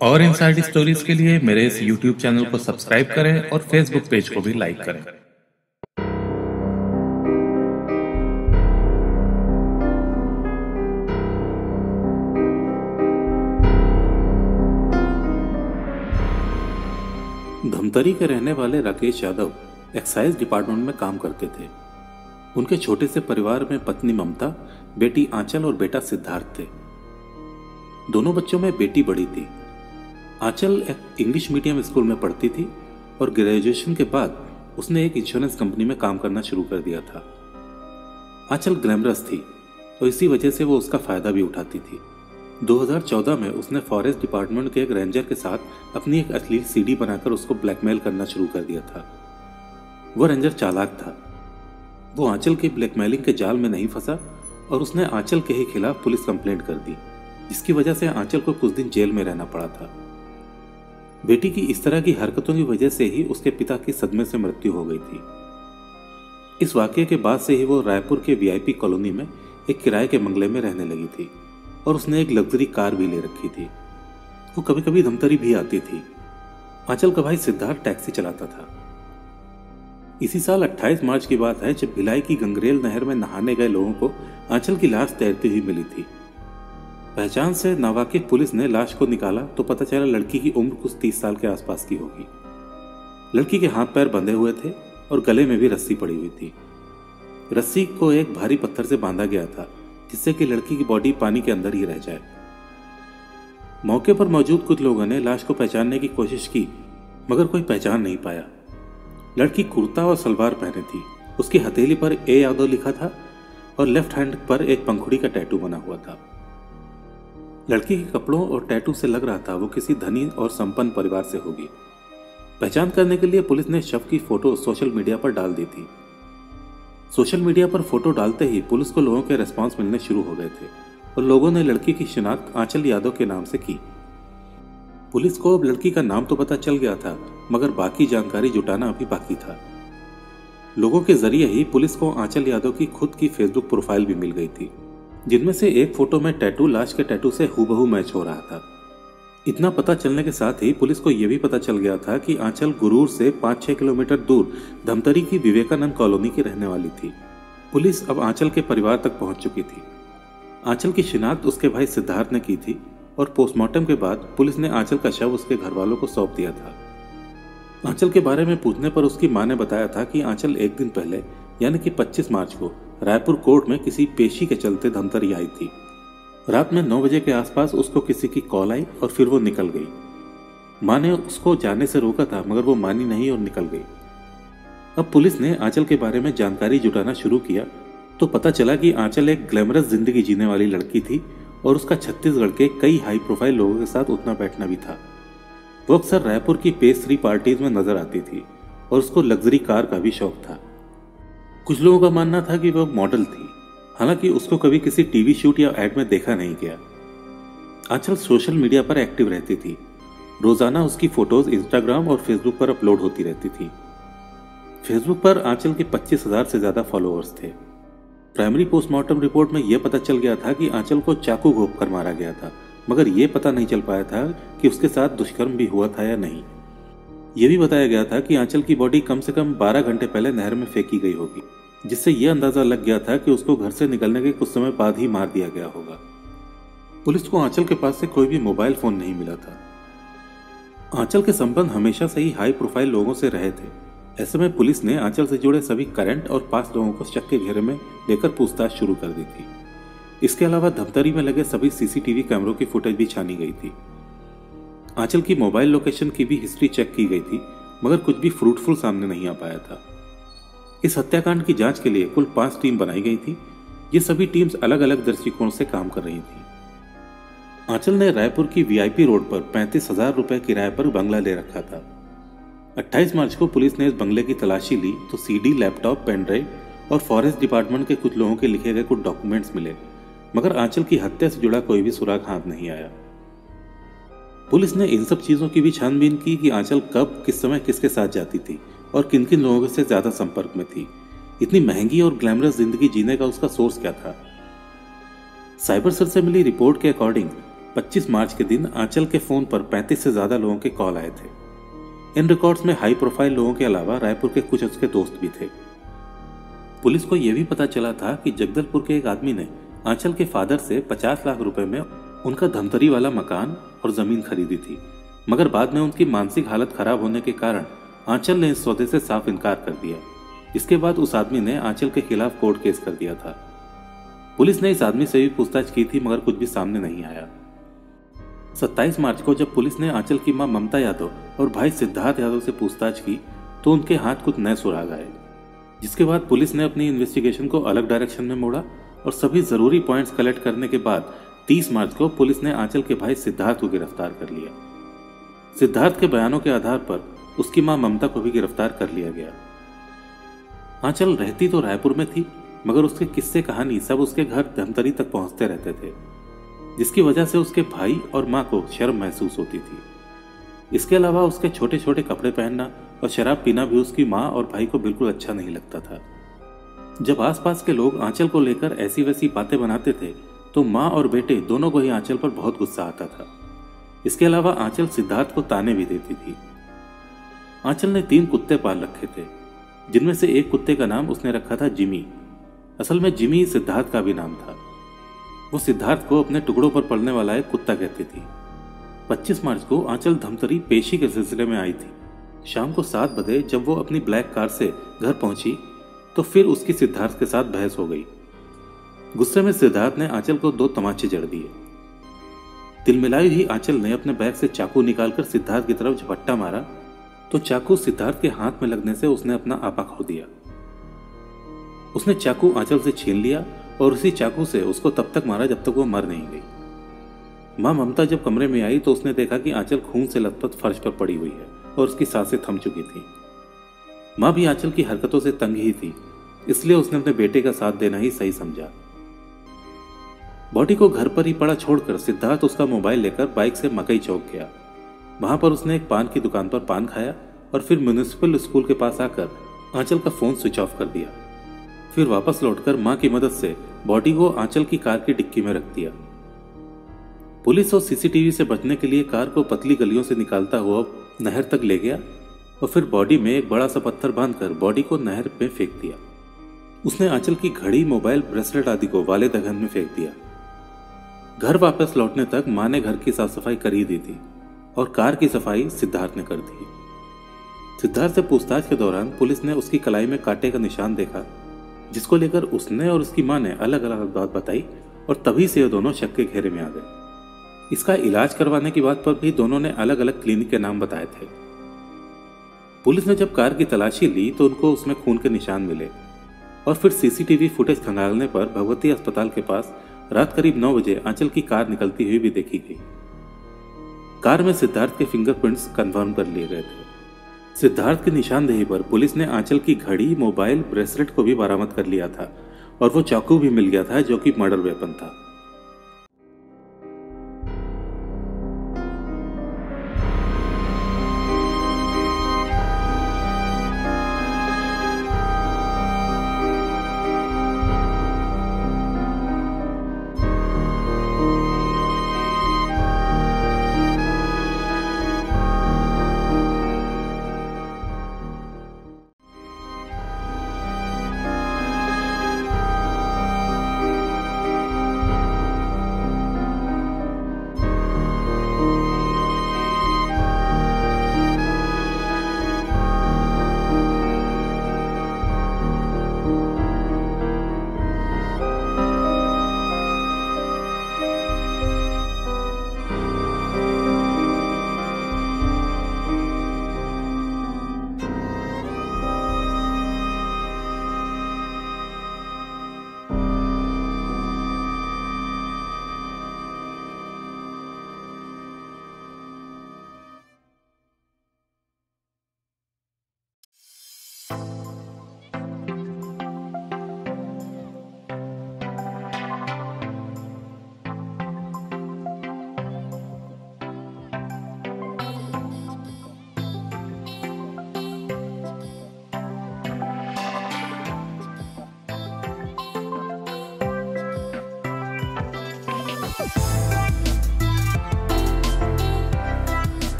और inside stories के लिए मेरे इस YouTube चैनल को सब्सक्राइब करें और Facebook पेज को भी लाइक करें। धमतरी के रहने वाले राकेश यादव एक्साइज डिपार्टमेंट में काम करते थे। उनके छोटे से परिवार में पत्नी ममता, बेटी आंचल और बेटा सिद्धार्थ थे। दोनों बच्चों में बेटी बड़ी थी। आंचल एक इंग्लिश मीडियम स्कूल में पढ़ती थी और ग्रेजुएशन के बाद उसने एक इंश्योरेंस कंपनी में काम करना शुरू कर दिया था। आंचल ग्लैमरस थी और इसी वजह से वो उसका फायदा भी उठाती थी। 2014 में उसने फॉरेस्ट डिपार्टमेंट के एक रेंजर के साथ अपनी एक अश्लील सीडी बनाकर उसको ब्लैकमेल करना शुरू कर दिया था। वो रेंजर चालाक था। वो आंचल के ब्लैकमेलिंग के जाल में नहीं फंसा और उसने आंचल के ही खिलाफ पुलिस कंप्लेंट कर दी, जिसकी वजह से आंचल को कुछ दिन जेल में रहना पड़ा था। बेटी की इस तरह की हरकतों की वजह से ही उसके पिता की सदमे से मृत्यु हो गई थी। इस वाकये के बाद से ही वो रायपुर के वीआईपी कॉलोनी में एक किराए के बंगले में रहने लगी थी और उसने एक लग्जरी कार भी ले रखी थी। वो कभी कभी धमतरी भी आती थी। आंचल का भाई सिद्धार्थ टैक्सी चलाता था। इसी साल 28 मार्च की बात है जब भिलाई की गंगरेल नहर में नहाने गए लोगों को आंचल की लाश तैरती हुई मिली थी। पहचान से नावाकिफ पुलिस ने लाश को निकाला तो पता चला लड़की की उम्र कुछ 30 साल के आसपास की होगी। लड़की के हाथ पैर बंधे हुए थे और गले में भी रस्सी पड़ी हुई थी। रस्सी को एक भारी पत्थर से बांधा गया था जिससे कि लड़की की बॉडी पानी के अंदर ही रह जाए। मौके पर मौजूद कुछ लोगों ने लाश को पहचानने की कोशिश की मगर कोई पहचान नहीं पाया। लड़की कुर्ता और सलवार पहने थी। उसकी हथेली पर ए यादव लिखा था और लेफ्ट हैंड पर एक पंखुड़ी का टैटू बना हुआ था। लड़की के कपड़ों और टैटू से लग रहा था वो किसी धनी और संपन्न परिवार से होगी। पहचान करने के लिए पुलिस ने शव की फोटो सोशल मीडिया पर डाल दी थी। सोशल मीडिया पर फोटो डालते ही पुलिस को लोगों के रेस्पॉन्स मिलने शुरू हो गए थे और लोगों ने लड़की की शिनाख्त आंचल यादव के नाम से की। पुलिस को अब लड़की का नाम तो पता चल गया था मगर बाकी जानकारी जुटाना अभी बाकी था। लोगों के जरिए ही पुलिस को आंचल यादव की खुद की फेसबुक प्रोफाइल भी मिल गई थी, जिनमें से एक फोटो में टैटू लाश के टैटू से हूबहू मैच हो रहा था। इतना पता चलने के साथ ही पुलिस को यह भी पता चल गया था कि आंचल गुरूर से 5-6 किलोमीटर दूर धमतरी की विवेकानंद कॉलोनी की रहने वाली थी। पुलिस अब आंचल के परिवार तक पहुंच चुकी थी। आंचल की शिनाख्त उसके भाई सिद्धार्थ ने की थी और पोस्टमार्टम के बाद पुलिस ने आंचल का शव उसके घर वालों को सौंप दिया था। आंचल के बारे में पूछने पर उसकी मां ने बताया था कि आंचल एक दिन पहले यानी कि 25 मार्च को रायपुर कोर्ट में किसी पेशी के चलते धमतरी आई थी। रात में 9 बजे के आसपास उसको किसी की कॉल आई और फिर वो निकल गई। मां ने उसको जाने से रोका था मगर वो मानी नहीं और निकल गई। अब पुलिस ने आंचल के बारे में जानकारी जुटाना शुरू किया तो पता चला कि आंचल एक ग्लैमरस जिंदगी जीने वाली लड़की थी और उसका छत्तीसगढ़ के कई हाई प्रोफाइल लोगों के साथ उठना बैठना भी था। वो अक्सर रायपुर की पेस्ट्री पार्टीज में नजर आती थी और उसको लग्जरी कार का भी शौक था। कुछ लोगों का मानना था कि वह मॉडल थी, हालांकि उसको कभी किसी टीवी शूट या एड में देखा नहीं गया। आंचल सोशल मीडिया पर एक्टिव रहती थी। रोजाना उसकी फोटोज इंस्टाग्राम और फेसबुक पर अपलोड होती रहती थी। फेसबुक पर आंचल के 25,000 से ज्यादा फॉलोअर्स थे। प्राइमरी पोस्टमार्टम रिपोर्ट में यह पता चल गया था कि आंचल को चाकू घोंपकर मारा गया था मगर यह पता नहीं चल पाया था कि उसके साथ दुष्कर्म भी हुआ था या नहीं। यह भी बताया गया था कि आंचल की बॉडी कम से कम 12 घंटे पहले नहर में फेंकी गई होगी, जिससे यह अंदाजा लग गया था कि उसको घर से निकलने के कुछ समय बाद ही मार दिया गया होगा। पुलिस को आंचल के पास से कोई भी मोबाइल फोन नहीं मिला था। आंचल के संबंध हमेशा से ही हाई प्रोफाइल लोगों से रहे थे। ऐसे में पुलिस ने आंचल से जुड़े सभी करंट और पास्ट लोगों को शक के घेरे में लेकर पूछताछ शुरू कर दी थी। इसके अलावा धमतरी में लगे सभी सीसीटीवी कैमरों की फुटेज भी छानी गई थी। आंचल की मोबाइल लोकेशन की भी हिस्ट्री चेक की गई थी मगर कुछ भी फ्रूटफुल सामने नहीं आ पाया था। इस हत्याकांड की जांच के लिए कुल 5 टीम बनाई गई थी। ये सभी टीम्स अलग अलग दृष्टिकोण से काम कर रही थी। आंचल ने रायपुर की वीआईपी रोड पर 35,000 रुपए किराए पर बंगला ले रखा था। 28 मार्च को पुलिस ने इस बंगले की तलाशी ली तो सीडी, लैपटॉप, पेनड्राइव और फॉरेस्ट डिपार्टमेंट के कुछ लोगों के लिखे गए कुछ डॉक्यूमेंट्स मिले मगर आंचल की हत्या से जुड़ा कोई भी सुराग हाथ नहीं आया। पुलिस ने इन सब चीजों की भी छानबीन की कि आंचल कब किस समय किसके साथ जाती थी और किन किन लोगों से ज्यादा संपर्क में थी। इतनी महंगी और ग्लैमरस जिंदगी जीने का उसका सोर्स क्या था। साइबर सेल से मिली रिपोर्ट के अकॉर्डिंग 25 मार्च के दिन आंचल के फोन पर 35 से ज्यादा लोगों के कॉल आए थे। इन रिकॉर्ड्स में हाई प्रोफाइल लोगों के अलावा रायपुर के कुछ उसके दोस्त भी थे। पुलिस को यह भी पता चला था कि जगदलपुर के एक आदमी ने आंचल के फादर से 50 लाख रुपए में उनका धमतरी वाला मकान और जमीन खरीदी थी, मगर बाद में उनकी मानसिक हालत खराब होने के कारण आंचल ने इस सौदे से साफ इनकार कर दिया। इसके बाद उस आदमी ने आंचल के खिलाफ कोर्ट केस कर दिया था। पुलिस ने इस आदमी से भी पूछताछ की थी, मगर कुछ भी सामने नहीं आया। 27 मार्च को जब पुलिस ने आंचल की मां ममता यादव और भाई सिद्धार्थ यादव से पूछताछ की तो उनके हाथ कुछ नए सुराग आए, जिसके बाद पुलिस ने अपनी इन्वेस्टिगेशन को अलग डायरेक्शन में मोड़ा और सभी जरूरी पॉइंट्स कलेक्ट करने के बाद 30 मार्च को पुलिस ने आंचल के भाई सिद्धार्थ को गिरफ्तार कर लिया। सिद्धार्थ के बयानों के आधार पर उसकी मां ममता को भी गिरफ्तार कर लिया गया। आंचल रहती तो रायपुर में थी, मगर उसके किस्से कहानी सब उसके घर धमतरी तक पहुंचते रहते थे, जिसकी वजह से उसके भाई और मां को शर्म महसूस होती थी। इसके अलावा उसके छोटे छोटे कपड़े पहनना और शराब पीना भी उसकी मां और भाई को बिल्कुल अच्छा नहीं लगता था। जब आसपास के लोग आंचल को लेकर ऐसी वैसी बातें बनाते थे तो मां और बेटे दोनों को ही आंचल पर बहुत गुस्सा आता था। इसके अलावा आंचल सिद्धार्थ को ताने भी देती थी। आंचल ने 3 कुत्ते पाल रखे थे, जिनमें से एक कुत्ते का नाम उसने रखा था जिमी। असल में जिमी सिद्धार्थ का भी नाम था। वो सिद्धार्थ को अपने टुकड़ों पर पड़ने वाला एक कुत्ता कहती थी। 25 मार्च को आंचल धमतरी पेशी के सिलसिले में आई थी। शाम को 7 बजे जब वो अपनी ब्लैक कार से घर पहुंची तो फिर उसकी सिद्धार्थ के साथ बहस हो गई। गुस्से में सिद्धार्थ ने आंचल को 2 तमाचे जड़ दिए। तिलमिलाई हुई आंचल ने अपने बैग से चाकू निकालकर सिद्धार्थ की तरफ झपट्टा मारा तो चाकू सिद्धार्थ के हाथ में लगने से उसने अपना आपा खो दिया। उसने चाकू आंचल से छीन लिया और उसी चाकू से उसको तब तक मारा जब तक वो मर नहीं गई। मां ममता जब कमरे में आई तो उसने देखा कि आंचल खून से लथपथ फर्श पर पड़ी हुई है और उसकी सांसें थम चुकी थी। मां भी आंचल की हरकतों से तंग ही थी, इसलिए उसने अपने बेटे का साथ देना ही सही समझा। बॉडी को घर पर ही पड़ा छोड़कर सिद्धार्थ उसका मोबाइल लेकर बाइक से मकई चौक गया। वहां पर उसने एक पान की दुकान पर पान खाया और फिर म्युनिसिपल स्कूल के पास आकर आंचल का फोन स्विच ऑफ कर दिया। फिर वापस लौटकर मां की मदद से बॉडी को आंचल की कार की डिक्की में रख दिया। पुलिस और सीसीटीवी से बचने के लिए कार को पतली गलियों से निकालता हुआ नहर तक ले गया और फिर बॉडी में एक बड़ा सा पत्थर बांधकर बॉडी को नहर में फेंक दिया। उसने आंचल की घड़ी, मोबाइल, ब्रेसलेट आदि को वाले दगन में फेंक दिया। घर वापस लौटने तक मां ने घर की साफ सफाई कर ही दी थी और कार की सफाई सिद्धार्थ ने कर दी। सिद्धार्थ से पूछताछ के दौरान पुलिस ने उसकी कलाई में कांटे का निशान देखा, जिसको लेकर उसने और उसकी मां ने अलग अलग बात बताई और तभी से ये दोनों शक के घेरे में आ गए। इसका इलाज करवाने की बात पर भी दोनों ने अलग अलग क्लिनिक के नाम बताए थे। पुलिस ने जब कार की तलाशी ली तो उनको उसमें खून के निशान मिले और फिर सीसीटीवी फुटेज खंगालने पर भगवती अस्पताल के पास रात करीब 9 बजे आंचल की कार निकलती हुई भी देखी गई। कार में सिद्धार्थ के फिंगरप्रिंट्स कंफर्म कर लिए गए थे। सिद्धार्थ की निशानदेही पर पुलिस ने आंचल की घड़ी, मोबाइल, ब्रेसलेट को भी बरामद कर लिया था और वो चाकू भी मिल गया था जो कि मर्डर वेपन था।